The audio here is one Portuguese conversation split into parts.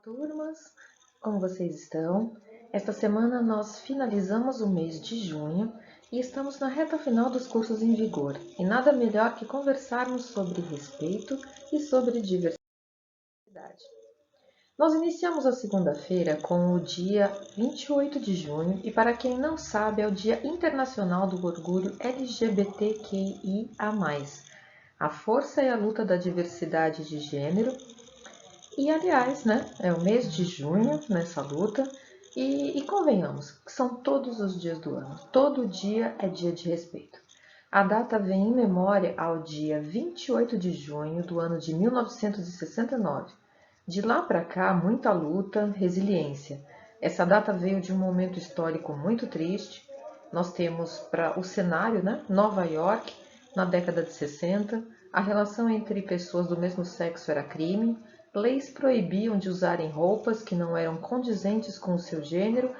turmas, como vocês estão? Esta semana nós finalizamos o mês de junho e estamos na reta final dos cursos em vigor. E nada melhor que conversarmos sobre respeito e sobre diversidade. Nós iniciamos a segunda-feira com o dia 28 de junho e, para quem não sabe, é o Dia Internacional do Orgulho LGBTQIA+. A força e a luta da diversidade de gênero. E, aliás, né, é o mês de junho nessa luta e convenhamos que são todos os dias do ano. Todo dia é dia de respeito. A data vem em memória ao dia 28 de junho do ano de 1969. De lá para cá, muita luta, resiliência. Essa data veio de um momento histórico muito triste. Nós temos para o cenário, né, Nova York, na década de 60, a relação entre pessoas do mesmo sexo era crime, leis proibiam de usarem roupas que não eram condizentes com o seu gênero,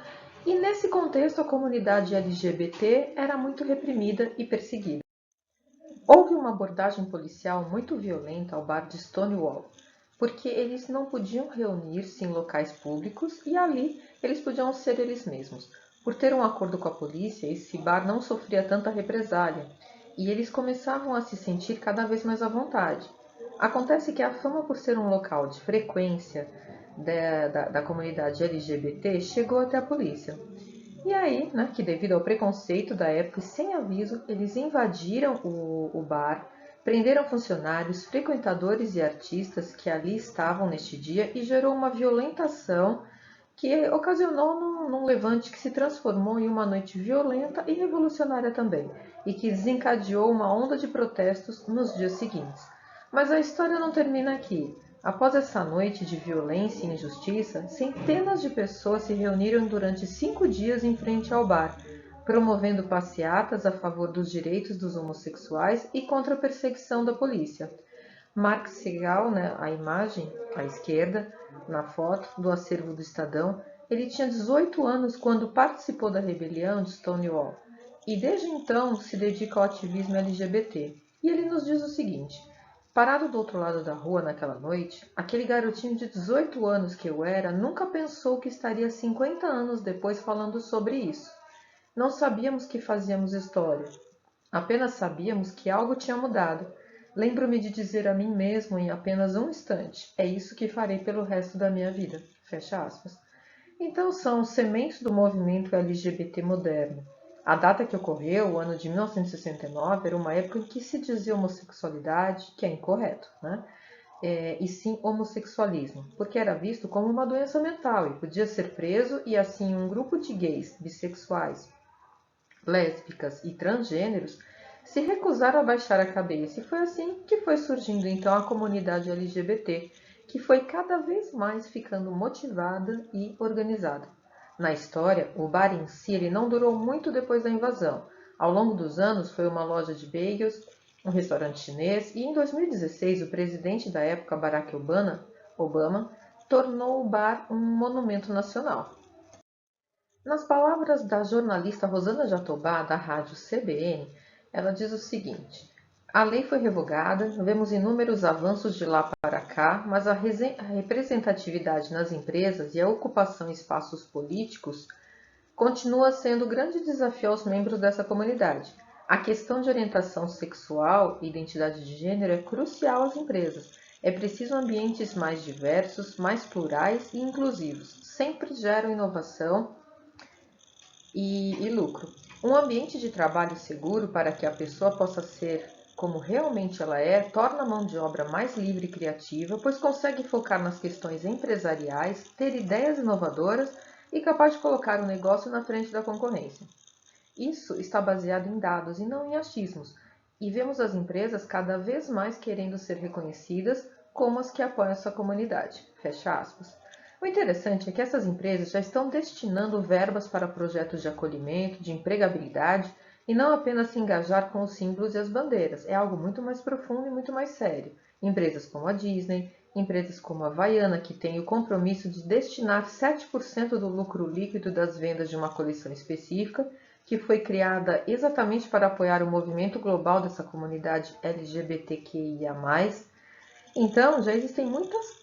e nesse contexto a comunidade LGBT era muito reprimida e perseguida. Houve uma abordagem policial muito violenta ao bar de Stonewall, porque eles não podiam reunir-se em locais públicos e ali eles podiam ser eles mesmos. Por ter um acordo com a polícia, esse bar não sofria tanta represália e eles começavam a se sentir cada vez mais à vontade. Acontece que a fama por ser um local de frequência da comunidade LGBT chegou até a polícia. E aí, né, que devido ao preconceito da época e sem aviso, eles invadiram o bar, prenderam funcionários, frequentadores e artistas que ali estavam neste dia e gerou uma violentação que ocasionou num levante que se transformou em uma noite violenta e revolucionária também, e que desencadeou uma onda de protestos nos dias seguintes. Mas a história não termina aqui. Após essa noite de violência e injustiça, centenas de pessoas se reuniram durante 5 dias em frente ao bar, promovendo passeatas a favor dos direitos dos homossexuais e contra a perseguição da polícia. Mark Segal, né, a imagem à esquerda, na foto do acervo do Estadão, ele tinha 18 anos quando participou da rebelião de Stonewall e desde então se dedica ao ativismo LGBT. E ele nos diz o seguinte: parado do outro lado da rua naquela noite, aquele garotinho de 18 anos que eu era nunca pensou que estaria 50 anos depois falando sobre isso. Não sabíamos que fazíamos história, apenas sabíamos que algo tinha mudado. Lembro-me de dizer a mim mesmo em apenas um instante: é isso que farei pelo resto da minha vida. Fecha aspas. Então são sementes do movimento LGBT moderno. A data que ocorreu, o ano de 1969, era uma época em que se dizia homossexualidade, que é incorreto, né? E sim homossexualismo, porque era visto como uma doença mental e podia ser preso, e assim um grupo de gays, bissexuais, lésbicas e transgêneros se recusaram a baixar a cabeça, e foi assim que foi surgindo então a comunidade LGBT, que foi cada vez mais ficando motivada e organizada. Na história, o bar em si ele não durou muito depois da invasão. Ao longo dos anos, foi uma loja de bagels, um restaurante chinês, e em 2016 o presidente da época, Barack Obama, tornou o bar um monumento nacional. Nas palavras da jornalista Rosana Jatobá, da rádio CBN, ela diz o seguinte: a lei foi revogada, vemos inúmeros avanços de lá para cá, mas a representatividade nas empresas e a ocupação em espaços políticos continua sendo um grande desafio aos membros dessa comunidade. A questão de orientação sexual e identidade de gênero é crucial às empresas. É preciso ambientes mais diversos, mais plurais e inclusivos. Sempre geram inovação e lucro. Um ambiente de trabalho seguro para que a pessoa possa ser como realmente ela é, torna a mão de obra mais livre e criativa, pois consegue focar nas questões empresariais, ter ideias inovadoras e capaz de colocar o negócio na frente da concorrência. Isso está baseado em dados e não em achismos, e vemos as empresas cada vez mais querendo ser reconhecidas como as que apoiam sua comunidade. Fecha aspas. O interessante é que essas empresas já estão destinando verbas para projetos de acolhimento, de empregabilidade, e não apenas se engajar com os símbolos e as bandeiras. É algo muito mais profundo e muito mais sério. Empresas como a Disney, empresas como a Havaiana, que têm o compromisso de destinar 7% do lucro líquido das vendas de uma coleção específica, que foi criada exatamente para apoiar o movimento global dessa comunidade LGBTQIA+. Então, já existem muitas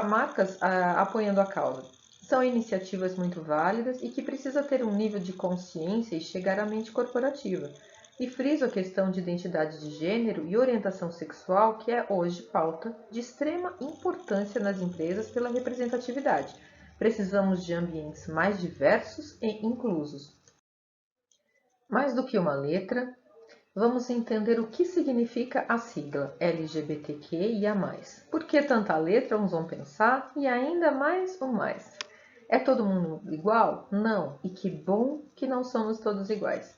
marcas apoiando a causa. São iniciativas muito válidas e que precisa ter um nível de consciência e chegar à mente corporativa. E friso a questão de identidade de gênero e orientação sexual, que é hoje pauta de extrema importância nas empresas pela representatividade. Precisamos de ambientes mais diversos e inclusos. Mais do que uma letra, vamos entender o que significa a sigla LGBTQIA+. Por que tanta letra, uns vão pensar, e ainda mais o mais? É todo mundo igual? Não, e que bom que não somos todos iguais.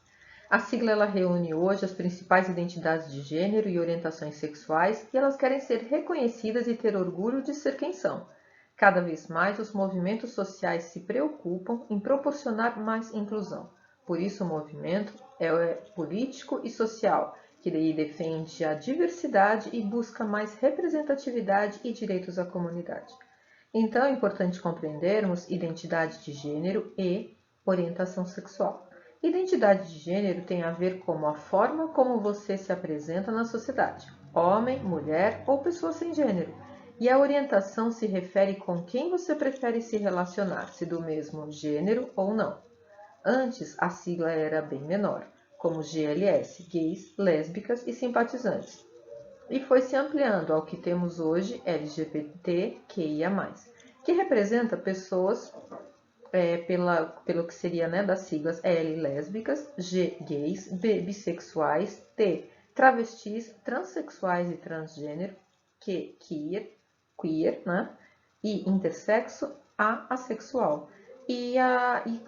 A sigla ela reúne hoje as principais identidades de gênero e orientações sexuais e elas querem ser reconhecidas e ter orgulho de ser quem são. Cada vez mais os movimentos sociais se preocupam em proporcionar mais inclusão. Por isso o movimento é político e social, que daí defende a diversidade e busca mais representatividade e direitos à comunidade. Então é importante compreendermos identidade de gênero e orientação sexual. Identidade de gênero tem a ver com a forma como você se apresenta na sociedade, homem, mulher ou pessoa sem gênero. E a orientação se refere com quem você prefere se relacionar, se do mesmo gênero ou não. Antes, a sigla era bem menor, como GLS, gays, lésbicas e simpatizantes. E foi se ampliando ao que temos hoje LGBTQIA+, que representa pessoas pelo que seria das siglas L, lésbicas, G, gays, B, bissexuais, T, travestis, transexuais e transgênero, Q, queer, né? I, intersexo, A, assexual. E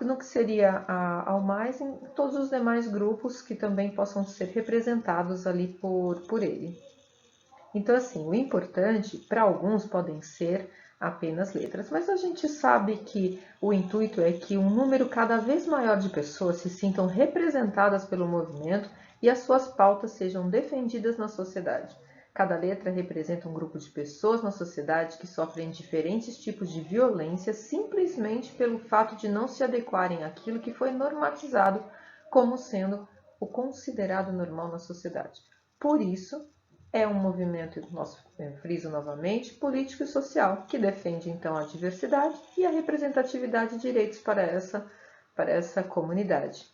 no que seria ao mais, em todos os demais grupos que também possam ser representados ali por ele. Então, assim, o importante, para alguns, podem ser apenas letras, mas a gente sabe que o intuito é que um número cada vez maior de pessoas se sintam representadas pelo movimento e as suas pautas sejam defendidas na sociedade. Cada letra representa um grupo de pessoas na sociedade que sofrem diferentes tipos de violência simplesmente pelo fato de não se adequarem àquilo que foi normatizado como sendo o considerado normal na sociedade. Por isso, é um movimento, friso novamente, político e social, que defende então a diversidade e a representatividade de direitos para essa comunidade.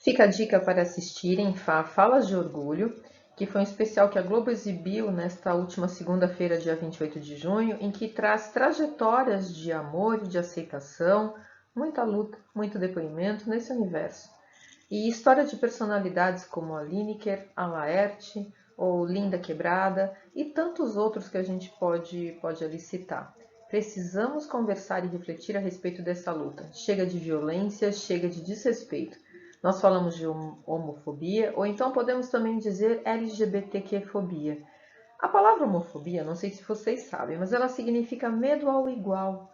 Fica a dica para assistirem Falas de Orgulho, que foi um especial que a Globo exibiu nesta última segunda-feira, dia 28 de junho, em que traz trajetórias de amor e de aceitação, muita luta, muito depoimento nesse universo. E história de personalidades como a Lineker, a Laerte, ou Linda Quebrada e tantos outros que a gente pode ali citar. Precisamos conversar e refletir a respeito dessa luta. Chega de violência, chega de desrespeito. Nós falamos de homofobia, ou então podemos também dizer LGBTQ-fobia. A palavra homofobia, não sei se vocês sabem, mas ela significa medo ao igual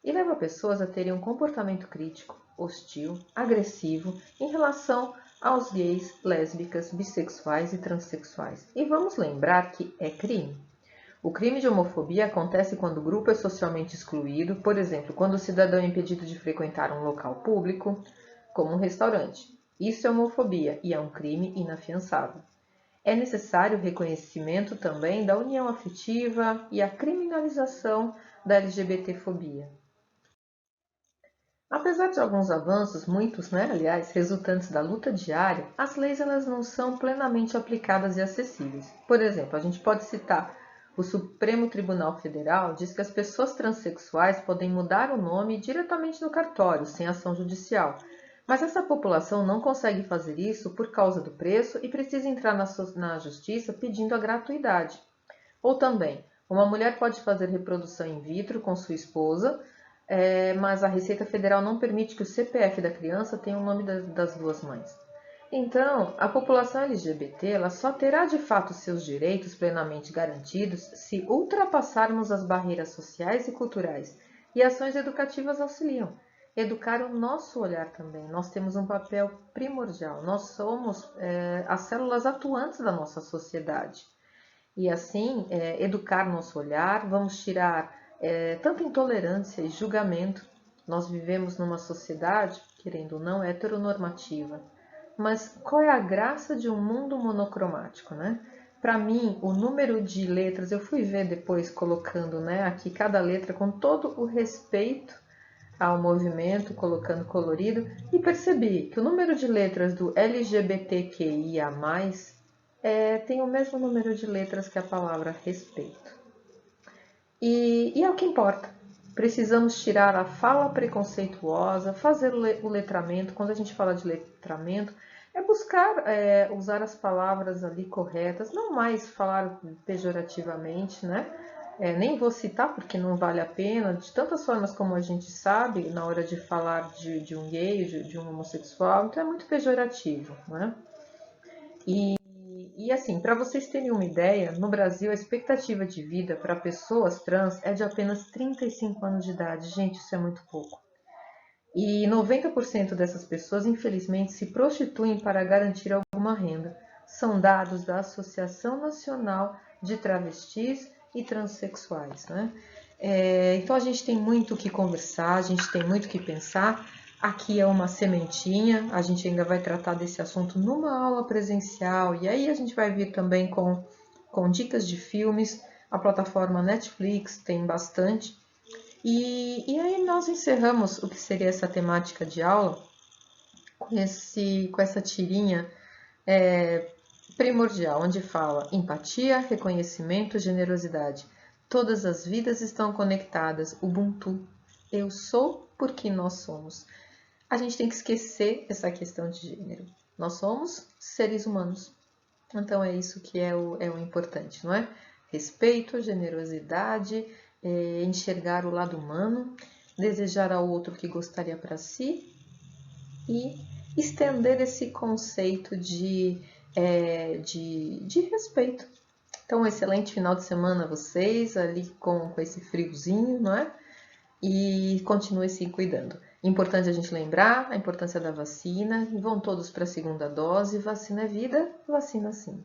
e leva pessoas a terem um comportamento crítico, hostil, agressivo em relação aos gays, lésbicas, bissexuais e transexuais. E vamos lembrar que é crime. O crime de homofobia acontece quando o grupo é socialmente excluído, por exemplo, quando o cidadão é impedido de frequentar um local público, como um restaurante. Isso é homofobia e é um crime inafiançável. É necessário o reconhecimento também da união afetiva e a criminalização da LGBTfobia. Apesar de alguns avanços, muitos, aliás, resultantes da luta diária, as leis elas não são plenamente aplicadas e acessíveis. Por exemplo, a gente pode citar o Supremo Tribunal Federal diz que as pessoas transexuais podem mudar o nome diretamente no cartório, sem ação judicial. Mas essa população não consegue fazer isso por causa do preço e precisa entrar na justiça pedindo a gratuidade. Ou também, uma mulher pode fazer reprodução in vitro com sua esposa, mas a Receita Federal não permite que o CPF da criança tenha o nome das duas mães. Então, a população LGBT ela só terá de fato seus direitos plenamente garantidos se ultrapassarmos as barreiras sociais e culturais, e ações educativas auxiliam. Educar o nosso olhar também. Nós temos um papel primordial. Nós somos as células atuantes da nossa sociedade. E assim, educar nosso olhar, vamos tirar tanta intolerância e julgamento. Nós vivemos numa sociedade, querendo ou não, heteronormativa. Mas qual é a graça de um mundo monocromático, né? para mim, o número de letras, eu fui ver depois colocando, né, aqui cada letra com todo o respeito ao movimento, colocando colorido, e percebi que o número de letras do LGBTQIA+, tem o mesmo número de letras que a palavra respeito. E é o que importa. Precisamos tirar a fala preconceituosa, fazer o letramento. Quando a gente fala de letramento, é buscar usar as palavras ali corretas, não mais falar pejorativamente, né? Nem vou citar porque não vale a pena, de tantas formas como a gente sabe, na hora de falar de um gay, de um homossexual, então é muito pejorativo, né? E assim, para vocês terem uma ideia, no Brasil a expectativa de vida para pessoas trans é de apenas 35 anos de idade. Gente, isso é muito pouco. E 90% dessas pessoas, infelizmente, se prostituem para garantir alguma renda. São dados da Associação Nacional de Travestis e Transsexuais, né? Então a gente tem muito o que conversar, a gente tem muito o que pensar. Aqui é uma sementinha, a gente ainda vai tratar desse assunto numa aula presencial, e aí a gente vai vir também com dicas de filmes. A plataforma Netflix tem bastante. E aí nós encerramos o que seria essa temática de aula com essa tirinha primordial, onde fala empatia, reconhecimento, generosidade. Todas as vidas estão conectadas. Ubuntu. Eu sou porque nós somos. A gente tem que esquecer essa questão de gênero. Nós somos seres humanos. Então é isso que é o importante, não é? Respeito, generosidade, enxergar o lado humano, desejar ao outro o que gostaria para si e estender esse conceito de respeito. Então, um excelente final de semana a vocês, ali com esse friozinho, não é? E continue se cuidando. Importante a gente lembrar a importância da vacina. Vão todos para a segunda dose. Vacina é vida, vacina sim.